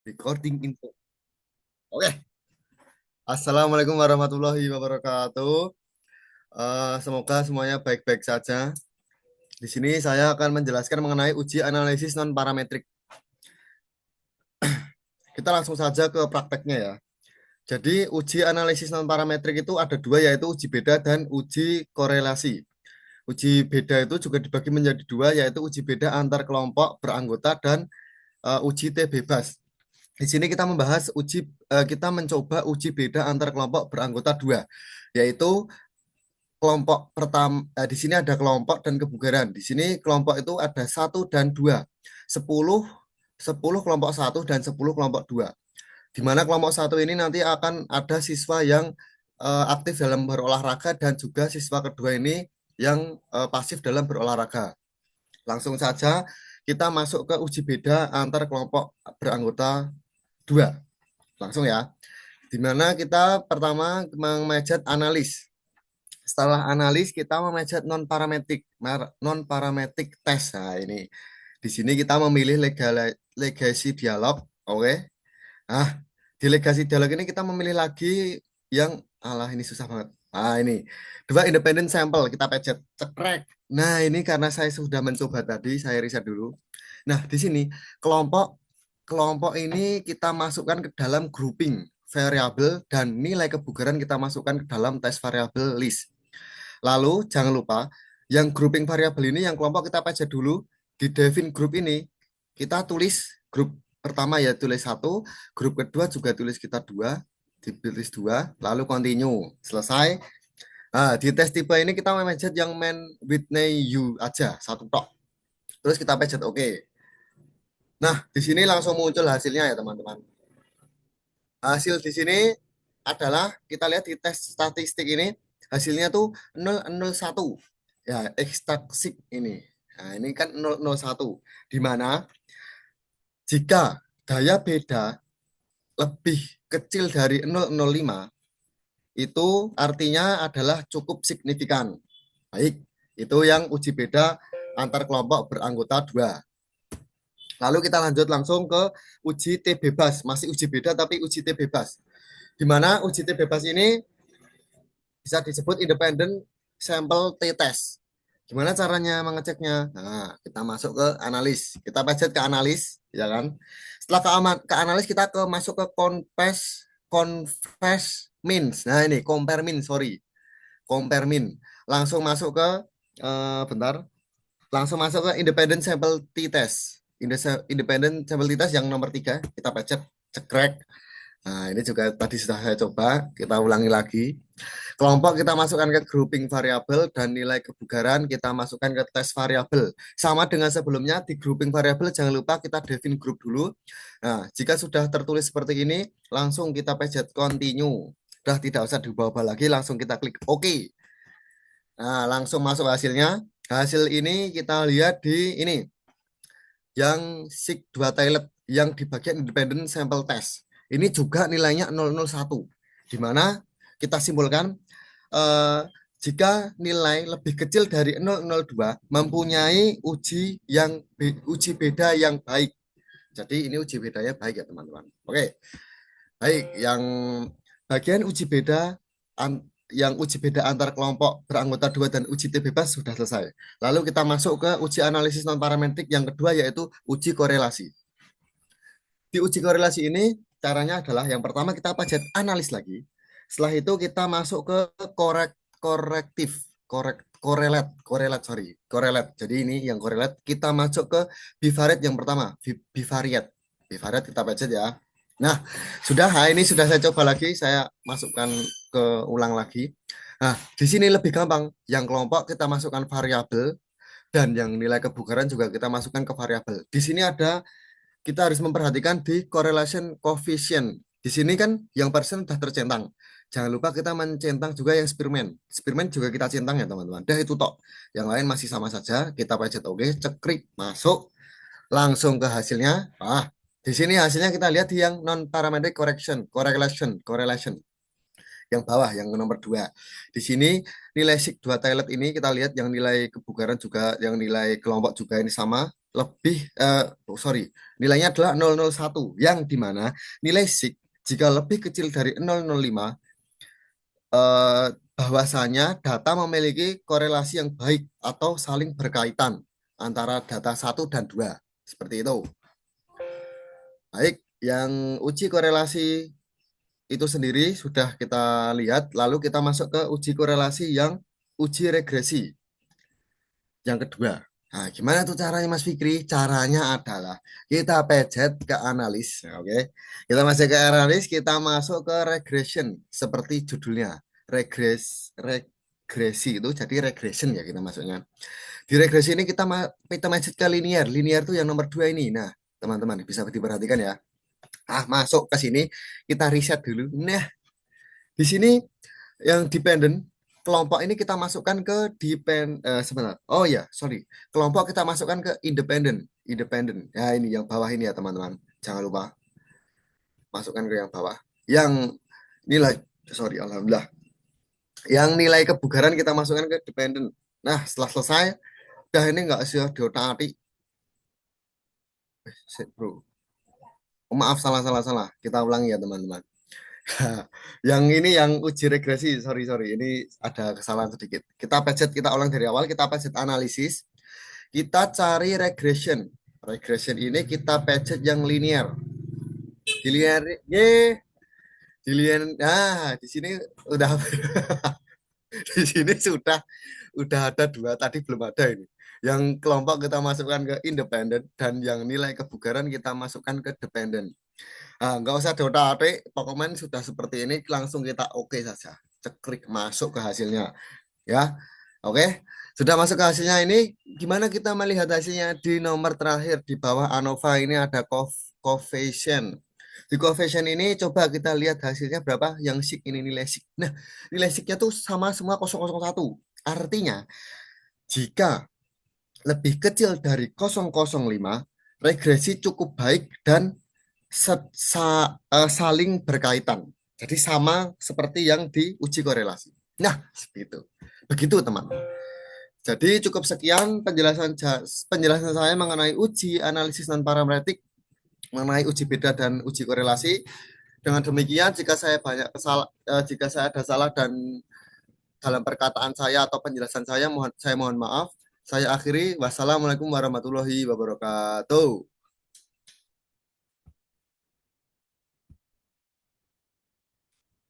Recording info. Oke. Assalamualaikum warahmatullahi wabarakatuh. Semoga semuanya baik-baik saja. Di sini saya akan menjelaskan mengenai uji analisis non parametrik. Kita langsung saja ke prakteknya ya. Jadi uji analisis non parametrik itu ada dua, yaitu uji beda dan uji korelasi. Uji beda itu juga dibagi menjadi dua, yaitu uji beda antar kelompok beranggota dan uji T bebas. Di sini kita membahas kita mencoba uji beda antar kelompok beranggota dua, yaitu kelompok pertama. Di sini ada kelompok dan kebugaran. Di sini kelompok itu ada satu dan dua, 10 10 kelompok satu dan 10 kelompok dua. Di mana kelompok satu ini nanti akan ada siswa yang aktif dalam berolahraga dan juga siswa kedua ini yang pasif dalam berolahraga. Langsung saja kita masuk ke uji beda antar kelompok beranggota dua. Langsung ya. Di mana kita pertama memencet analis. Setelah analis kita memencet non parametric test. Nah, ini di sini kita memilih legasi dialog. Oke. Nah, di legasi dialog ini kita memilih lagi yang alah ini susah banget. Nah, ini dua independent sampel kita pencet cekrek. Nah, ini karena saya sudah mencoba tadi, saya riset dulu. Nah, di sini kelompok kelompok ini kita masukkan ke dalam grouping variabel dan nilai kebugaran kita masukkan ke dalam tes variabel list. Lalu jangan lupa yang grouping variabel ini yang kelompok kita pajak dulu. Di Devin group ini kita tulis grup pertama ya tulis satu, grup kedua juga tulis kita dua, ditulis dua, lalu continue. Selesai. Nah, di tes tipe ini kita memanjat yang main with you aja, satu tok. Terus kita pencet oke. Nah, di sini langsung muncul hasilnya ya teman-teman. Hasil di sini adalah kita lihat di tes statistik ini hasilnya tuh 001 ya ekstaksik ini. Nah, ini kan 001 di mana jika daya beda lebih kecil dari 005 itu artinya adalah cukup signifikan. Baik, itu yang uji beda antar kelompok beranggota dua. Lalu kita lanjut langsung ke uji T bebas, masih uji beda tapi uji T bebas. Di mana uji T bebas ini bisa disebut independent sample t-test. Gimana caranya mengeceknya? Nah, kita masuk ke analis. Kita pencet ke analis, ya kan? Setelah ke analis kita masuk ke confess means. Nah, ini compare mean, sorry. Compare mean. Langsung masuk ke bentar. Langsung masuk ke independent sample t-test. Independent sample t-test yang nomor 3 kita pencet cekrek. Nah, ini juga tadi sudah saya coba, kita ulangi lagi. Kelompok kita masukkan ke grouping variabel dan nilai kebugaran kita masukkan ke tes variabel. Sama dengan sebelumnya di grouping variabel jangan lupa kita define group dulu. Nah, jika sudah tertulis seperti ini, langsung kita pencet continue. Sudah tidak usah diubah-ubah lagi, langsung kita klik OK. Nah, langsung masuk hasilnya. Hasil ini kita lihat di ini yang SIG2 Toilet yang di bagian independent sample test. Ini juga nilainya 001. Di mana kita simpulkan eh, jika nilai lebih kecil dari 002 mempunyai uji beda yang baik. Jadi ini uji bedanya baik ya teman-teman. Oke, baik. Yang bagian uji beda yang uji beda antar kelompok beranggota dua dan uji T bebas sudah selesai. Lalu kita masuk ke uji analisis non parametrik yang kedua yaitu uji korelasi. Di uji korelasi ini caranya adalah yang pertama kita pajak analis lagi. Setelah itu kita masuk ke korektif, korelat. Jadi ini yang korelat kita masuk ke bivariate yang pertama, bivariate kita pajak ya. Nah, ini sudah saya coba lagi, saya masukkan ke ulang lagi. Nah, di sini lebih gampang. Yang kelompok kita masukkan variabel dan yang nilai kebugaran juga kita masukkan ke variabel. Di sini kita harus memperhatikan di correlation coefficient. Di sini kan yang persen sudah tercentang. Jangan lupa kita mencentang juga yang Spearman. Spearman juga kita centang ya teman-teman. Dah itu tok. Yang lain masih sama saja. Kita pencet oke, cekrik, masuk, langsung ke hasilnya. Di sini hasilnya kita lihat di yang non parametric correlation yang bawah yang nomor 2. Di sini nilai SIG 2 toilet ini kita lihat yang nilai kebugaran juga yang nilai kelompok juga ini sama lebih nilainya adalah 001 yang dimana nilai sig jika lebih kecil dari 0,05 eh, bahwasanya data memiliki korelasi yang baik atau saling berkaitan antara data satu dan dua. Seperti itu. Baik, yang uji korelasi itu sendiri sudah kita lihat, lalu kita masuk ke uji korelasi yang uji regresi yang kedua. Nah, gimana tuh caranya Mas Fikri? Caranya adalah kita pencet ke analis, oke? Kita masuk ke analis, kita masuk ke regression seperti judulnya. Regresi itu jadi regression ya kita masuknya. Di regresi ini kita masuk ke linear. Linear itu yang nomor dua ini. Nah, teman-teman bisa diperhatikan ya. Masuk ke sini kita riset dulu. Nah, di sini yang dependent kelompok ini kita masukkan ke sebentar. Oh ya, sorry. Kelompok kita masukkan ke independent. Independent. Ya ini yang bawah ini ya teman-teman. Jangan lupa masukkan ke yang bawah. Yang nilai, sorry, alhamdulillah. Yang nilai kebugaran kita masukkan ke dependent. Nah, setelah selesai, udah ini nggak sih diotak-atik. Bro. Oh, maaf, salah. Kita ulangi ya teman-teman. Yang ini yang uji regresi, sorry. Ini ada kesalahan sedikit. Kita pencet, kita ulang dari awal, kita pencet analisis. Kita cari regression. Regression ini kita pencet yang linear. Di linear, di linear. Nah, di sini udah di sini udah ada dua, tadi belum ada ini. Yang kelompok kita masukkan ke independen dan yang nilai kebugaran kita masukkan ke dependent. Nah, nggak usah diotak-atik, pokoknya sudah seperti ini, langsung kita oke saja. Ceklik masuk ke hasilnya. Ya, oke. Sudah masuk ke hasilnya ini, gimana kita melihat hasilnya di nomor terakhir di bawah ANOVA ini ada coefficient. Di coefficient ini coba kita lihat hasilnya berapa, yang sig ini nilai sig. Nah, nilai signya tuh sama semua 0,01. Artinya, jika lebih kecil dari 0,05, regresi cukup baik dan saling berkaitan. Jadi sama seperti yang diuji korelasi. Nah, seperti itu. Begitu, teman. Jadi cukup sekian penjelasan saya mengenai uji analisis non parametrik, mengenai uji beda dan uji korelasi. Dengan demikian, jika saya ada salah dan dalam perkataan saya atau penjelasan saya mohon maaf. Saya akhiri. Wassalamualaikum warahmatullahi wabarakatuh.